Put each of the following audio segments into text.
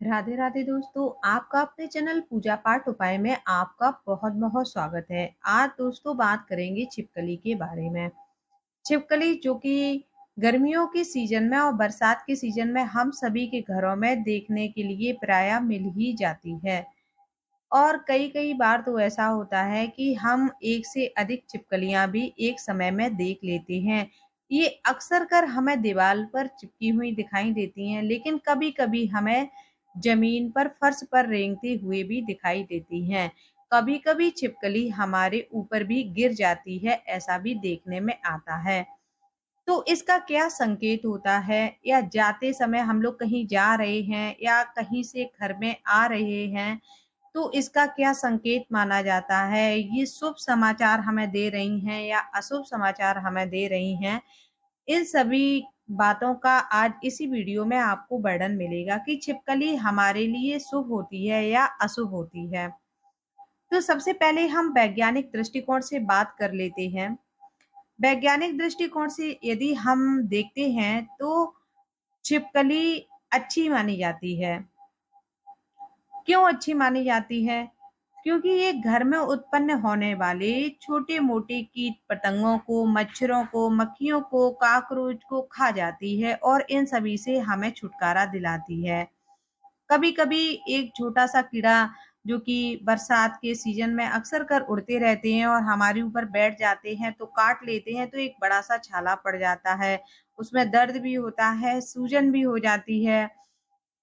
राधे राधे दोस्तों, आपका अपने चैनल पूजा पाठ उपाय में आपका बहुत बहुत स्वागत है। आज दोस्तों बात करेंगे छिपकली के बारे में। छिपकली जो कि गर्मियों के सीजन में और बरसात के सीजन में हम सभी के घरों में देखने के लिए प्रायः मिल ही जाती है। और कई कई बार तो ऐसा होता है कि हम एक से अधिक छिपकलियां भी एक समय में देख लेते हैं। ये अक्सर कर हमें दीवार पर चिपकी हुई दिखाई देती हैं, लेकिन कभी कभी हमें जमीन पर फर्श पर रेंगते हुए भी दिखाई देती हैं। कभी कभी छिपकली हमारे ऊपर भी गिर जाती है, ऐसा भी देखने में आता है। तो इसका क्या संकेत होता है, या जाते समय हम लोग कहीं जा रहे हैं या कहीं से घर में आ रहे हैं तो इसका क्या संकेत माना जाता है? ये शुभ समाचार हमें दे रही हैं या अशुभ समाचार हमें दे रही हैं? इन सभी बातों का आज इसी वीडियो में आपको वर्णन मिलेगा कि छिपकली हमारे लिए शुभ होती है या अशुभ होती है। तो सबसे पहले हम वैज्ञानिक दृष्टिकोण से बात कर लेते हैं। वैज्ञानिक दृष्टिकोण से यदि हम देखते हैं तो छिपकली अच्छी मानी जाती है। क्यों अच्छी मानी जाती है? क्योंकि ये घर में उत्पन्न होने वाले छोटे मोटे कीट पतंगों को, मच्छरों को, मक्खियों को, काकरोच को खा जाती है और इन सभी से हमें छुटकारा दिलाती है। कभी कभी एक छोटा सा कीड़ा जो कि बरसात के सीजन में अक्सर कर उड़ते रहते हैं और हमारे ऊपर बैठ जाते हैं तो काट लेते हैं, तो एक बड़ा सा छाला पड़ जाता है। उसमें दर्द भी होता है, सूजन भी हो जाती है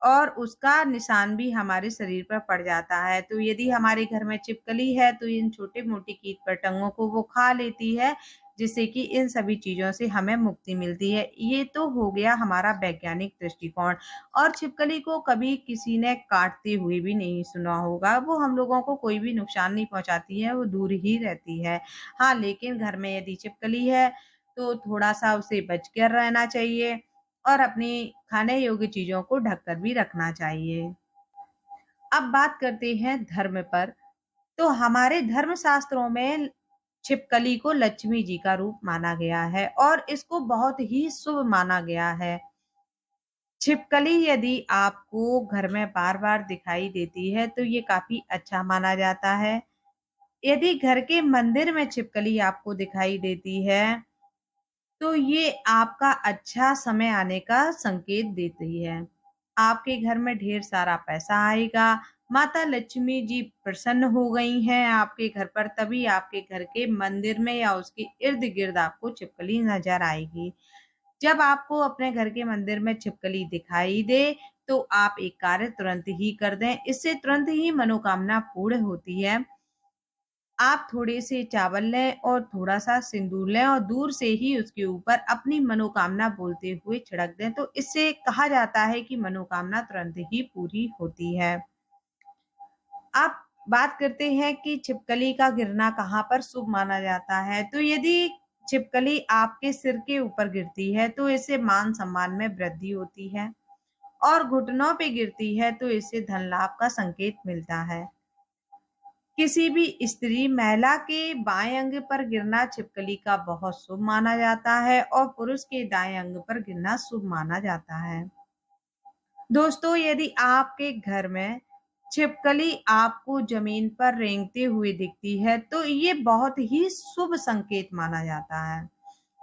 और उसका निशान भी हमारे शरीर पर पड़ जाता है। तो यदि हमारे घर में छिपकली है तो इन छोटे-मोटे कीट-पतंगों को वो खा लेती है, जिससे कि इन सभी चीज़ों से हमें मुक्ति मिलती है। ये तो हो गया हमारा वैज्ञानिक दृष्टिकोण। और छिपकली को कभी किसी ने काटते हुए भी नहीं सुना होगा। वो हम लोगों को कोई भी नुकसान नहीं पहुँचाती है, वो दूर ही रहती है। हाँ, लेकिन घर में यदि छिपकली है तो थोड़ा-सा उसे बच कर रहना चाहिए और अपनी खाने योग्य चीज़ों को ढककर भी रखना चाहिए। अब बात करते हैं धर्म पर। तो हमारे धर्म शास्त्रों में छिपकली को लक्ष्मी जी का रूप माना गया है और इसको बहुत ही शुभ माना गया है। छिपकली यदि आपको घर में बार-बार दिखाई देती है तो ये काफ़ी अच्छा माना जाता है। यदि घर के मंदिर में छिपकली आपको दिखाई देती है तो ये आपका अच्छा समय आने का संकेत देती है। आपके घर में ढेर सारा पैसा आएगा, माता लक्ष्मी जी प्रसन्न हो गई हैं आपके घर पर, तभी आपके घर के मंदिर में या उसके इर्द-गिर्द आपको छिपकली नज़र आएगी। जब आपको अपने घर के मंदिर में छिपकली दिखाई दे, तो आप एक कार्य तुरंत ही कर दें, इससे तुरंत ही मनोकामना पूर्ण होती है। आप थोड़े से चावल लें और थोड़ा-सा सिंदूर लें और दूर से ही उसके ऊपर अपनी मनोकामना बोलते हुए छिड़क दें, तो इससे कहा जाता है कि मनोकामना तुरंत ही पूरी होती है। अब बात करते हैं कि छिपकली का गिरना कहाँ पर शुभ माना जाता है। तो यदि छिपकली आपके सिर के ऊपर गिरती है, तो इससे मान-सम्मान में वृद्धि होती है और घुटनों पे गिरती है, तो इससे धन लाभ का संकेत मिलता है। किसी भी स्त्री महिला के बाएं अंग पर गिरना छिपकली का बहुत शुभ माना जाता है और पुरुष के दाएं अंग पर गिरना शुभ माना जाता है। दोस्तों, यदि आपके घर में छिपकली आपको जमीन पर रेंगते हुए दिखती है तो ये बहुत ही शुभ संकेत माना जाता है।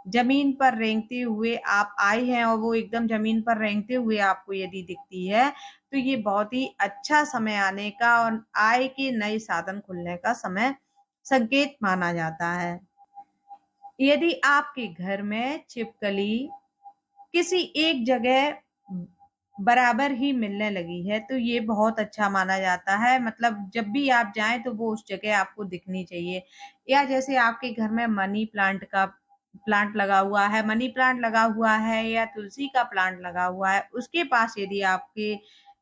जमीन पर रेंगते हुए आप आए हैं और वो एकदम जमीन पर रेंगते हुए आपको यदि दिखती है तो ये बहुत ही अच्छा समय आने का और आय के नए साधन खुलने का समय संकेत माना जाता है। यदि आपके घर में छिपकली किसी एक जगह बराबर ही मिलने लगी है तो ये बहुत अच्छा माना जाता है। मतलब जब भी आप जाएं तो वो उस जगह आपको दिखनी चाहिए। या जैसे आपके घर में मनी प्लांट का प्लांट लगा हुआ है, मनी प्लांट लगा हुआ है या तुलसी का प्लांट लगा हुआ है, उसके पास यदि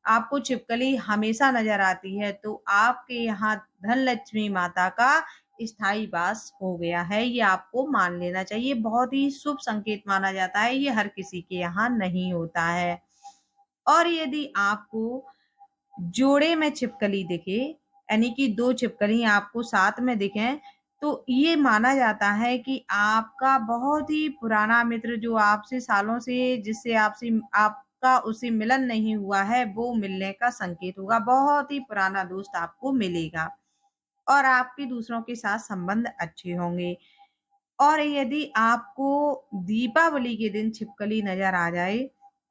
आपको छिपकली हमेशा नजर आती है तो आपके यहाँ धन लक्ष्मी माता का स्थायी वास हो गया है, ये आपको मान लेना चाहिए। बहुत ही शुभ संकेत माना जाता है, ये हर किसी के यहाँ नहीं होता है। और यदि आपको जोड़े में छिपकली दिखे, यानी कि 2 छिपकली आपको साथ में दिखें, तो ये माना जाता है कि आपका बहुत ही पुराना मित्र जो आपसे सालों से जिससे आपसे आप का उसे मिलन नहीं हुआ है, वो मिलने का संकेत होगा। बहुत ही पुराना दोस्त आपको मिलेगा और आपके दूसरों के साथ संबंध अच्छे होंगे। और यदि आपको दीपावली के दिन छिपकली नजर आ जाए,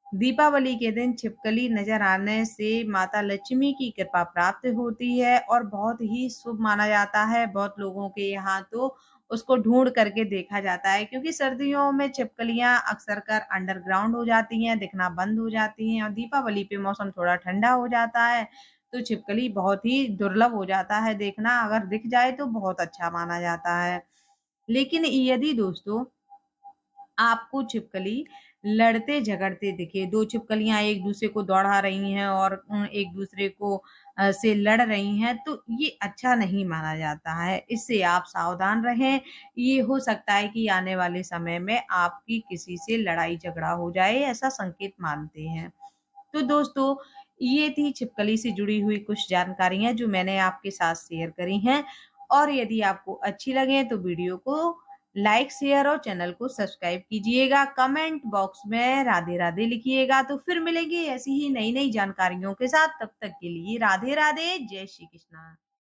दीपावली के दिन छिपकली नजर आने से माता लक्ष्मी की कृपा प्राप्त होती है और बहुत ही शुभ माना जाता है। बहुत लोगों के यहाँ तो उसको ढूंढ करके देखा जाता है, क्योंकि सर्दियों में छिपकलियां अक्सर कर अंडरग्राउंड हो जाती हैं, दिखना बंद हो जाती हैं और दीपावली पे मौसम थोड़ा ठंडा हो जाता है तो छिपकली बहुत ही दुर्लभ हो जाता है देखना। अगर दिख जाए तो बहुत अच्छा माना जाता है। लेकिन यदि दोस्तों आपको छिपकली लड़ते झगड़ते दिखे, दो छिपकलियां एक दूसरे को दौड़ा रही हैं और एक दूसरे को से लड़ रही हैं, तो ये अच्छा नहीं माना जाता है। इससे आप सावधान रहें। ये हो सकता है कि आने वाले समय में आपकी किसी से लड़ाई झगड़ा हो जाए, ऐसा संकेत मानते हैं। तो दोस्तों, ये थी छिपकली से जुड़ी हुई कुछ जानकारियां जो मैंने आपके साथ शेयर करी हैं। और यदि आपको अच्छी लगे तो वीडियो को लाइक, शेयर और चैनल को सब्सक्राइब कीजिएगा। कमेंट बॉक्स में राधे राधे लिखिएगा। तो फिर मिलेंगे ऐसी ही नई नई जानकारियों के साथ। तब तक के लिए राधे राधे, जय श्री कृष्णा।